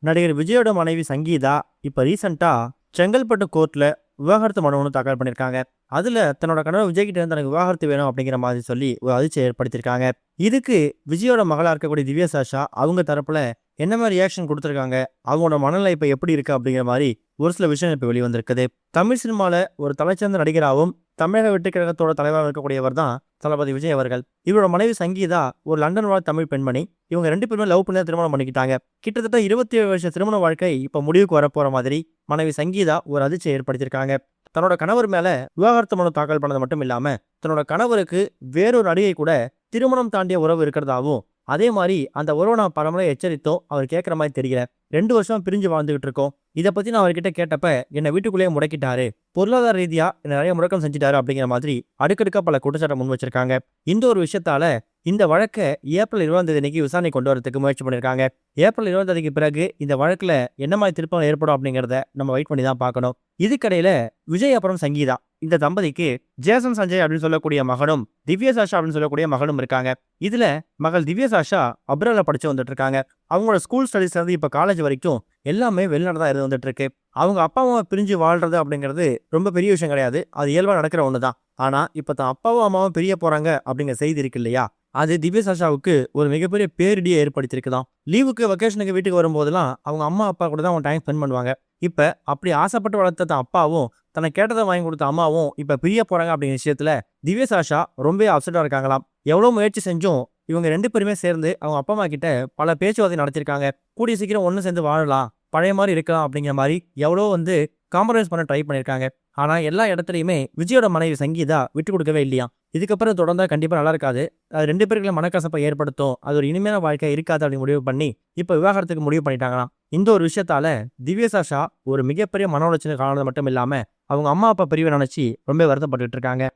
நடிகர் விஜயோட மனைவி சங்கீதா இப்ப ரீசெண்டா செங்கல்பட்டு கோர்ட்ல விவாகரத்து மனு ஒன்று தாக்கல் பண்ணியிருக்காங்க. அதுல தன்னோட கணவர் விஜய் கிட்ட இருந்து தனக்கு விவாகரத்து வேணும் அப்படிங்கிற மாதிரி சொல்லி ஒரு அதிர்ச்சியை ஏற்படுத்தியிருக்காங்க. இதுக்கு விஜயோட மகளா இருக்கக்கூடிய திவ்யா சாஷா அவங்க தரப்புல என்ன மாதிரி ரியாக்ஷன் கொடுத்துருக்காங்க, அவங்களோட மனநிலை இப்ப எப்படி இருக்கு அப்படிங்கிற மாதிரி ஒரு சில விஷயம் இப்ப வெளிவந்திருக்குது. தமிழ் சினிமால ஒரு தலைச்சிறந்த நடிகராகவும் தமிழக வெற்றி கழகத்தோட தலைவராக இருக்கக்கூடியவர் தான் தளபதி விஜய் அவர்கள். இவரோட மனைவி சங்கீதா ஒரு லண்டன் வாழ் தமிழ் பெண்மணி. இவங்க 2 பேருமே லவ் பண்ணி திருமணம் பண்ணிக்கிட்டாங்க. கிட்டத்தட்ட 27 வருஷ திருமண வாழ்க்கை இப்ப முடிவுக்கு வரப்போற மாதிரி மனைவி சங்கீதா ஒரு அதிர்ச்சியை ஏற்படுத்தியிருக்காங்க. தன்னோட கணவர் மேல விவாகரத்து மனு தாக்கல் பண்ணது மட்டும் இல்லாம தன்னோட கணவருக்கு வேறொரு நடிகை கூட திருமணம் தாண்டிய உறவு இருக்கிறதாவும், அதே மாதிரி அந்த உறவை நான் பலமுறை எச்சரித்தோம், அவர் கேட்குற மாதிரி தெரியல, 2 வருஷம் பிரிஞ்சு வாழ்ந்துகிட்டு இருக்கோம், இதை பத்தி நான் அவர்கிட்ட கேட்டப்ப என்னை வீட்டுக்குள்ளேயே முடக்கிட்டாரு, பொருளாதார ரீதியா நிறைய முடக்கம் செஞ்சுட்டாரு அப்படிங்கிற மாதிரி அடுக்கடுக்கா பல குற்றச்சாட்டை முன் வச்சிருக்காங்க. இந்த ஒரு விஷயத்தால இந்த வழக்கை ஏப்ரல் 20 அன்னைக்கு விசாரணை கொண்டு வரதுக்கு முயற்சி பண்ணியிருக்காங்க. ஏப்ரல் 20 பிறகு இந்த வழக்குல என்ன மாதிரி திருப்பம் ஏற்படும் அப்படிங்கிறத நம்ம வெயிட் பண்ணி தான் பார்க்கணும். இதுக்கடையில விஜய் அப்புறம் சங்கீதா இந்த தம்பதிக்கு ஜேசன் சஞ்சய் அப்படின்னு சொல்லக்கூடிய மகனும் திவ்யா சாஷா அப்படின்னு சொல்லக்கூடிய மகனும் இருக்காங்க. இதுல மகள் திவ்யா சாஷா அப்ரால படிச்சு வந்துட்டு இருக்காங்க. அவங்களோட ஸ்கூல் ஸ்டடிஸ் வந்து இப்ப காலேஜ் வரைக்கும் எல்லாமே வெளிநாடு தான் இருந்து வந்துட்டு இருக்கு. அவங்க அப்பா அம்மாவை பிரிஞ்சு வாழ்றது அப்படிங்கிறது ரொம்ப பெரிய விஷயம் கிடையாது, அது இயல்பா நடக்கிற ஒண்ணுதான். ஆனா இப்ப தான் அப்பாவும் அம்மாவும் பிரிய போறாங்க அப்படிங்கிற செய்தி இருக்கு இல்லையா, அது திவ்யா சாஷாவுக்கு ஒரு மிகப்பெரிய பேரிடியை ஏற்படுத்தியிருக்குதான். லீவுக்கு வெக்கேஷனுக்கு வீட்டுக்கு வரும்போதெல்லாம் அவங்க அம்மா அப்பா கூட தான் அவங்க டைம் ஸ்பெண்ட் பண்ணுவாங்க. இப்ப அப்படி ஆசைப்பட்டு வளர்த்த தான் அப்பாவும் தனக்கு கேட்டதை வாங்கி கொடுத்த அம்மாவும் இப்ப பிரிய போறாங்க அப்படிங்கிற விஷயத்துல திவ்யா சாஷா ரொம்ப அப்செட்டா இருக்காங்களாம். எவ்வளவு முயற்சி செஞ்சும் இவங்க 2 பேருமே சேர்ந்து அவங்க அப்பா அம்மா கிட்ட பல பேச்சுவார்த்தை நடத்திருக்காங்க. கூடிய சீக்கிரம் ஒன்று சேர்ந்து வாழலாம், பழைய மாதிரி இருக்கலாம் அப்படிங்கிற மாதிரி எவ்வளோ காம்ப்ரமைஸ் பண்ண ட்ரை பண்ணியிருக்காங்க. ஆனா எல்லா இடத்துலையுமே விஜயோட மனைவி சங்கீதா விட்டு கொடுக்கவே இல்லையா. இதுக்கப்புறம் தொடர்ந்தா கண்டிப்பா நல்லா இருக்காது, அது 2 பேருக்குள்ள மனக்கசப்பை ஏற்படுத்தும், அது ஒரு இனிமையான வாழ்க்கை இருக்காது அப்படின்னு முடிவு பண்ணி இப்ப விவாகரத்துக்கு முடிவு பண்ணிட்டாங்களாம். இந்த ஒரு விஷயத்தால திவ்யா சாஷா ஒரு மிகப்பெரிய மன உளைச்சலுக்கு ஆனது மட்டும் இல்லாம அவங்க அம்மா அப்பா பிரிவை நினைச்சு ரொம்ப வருத்தப்பட்டு இருக்காங்க.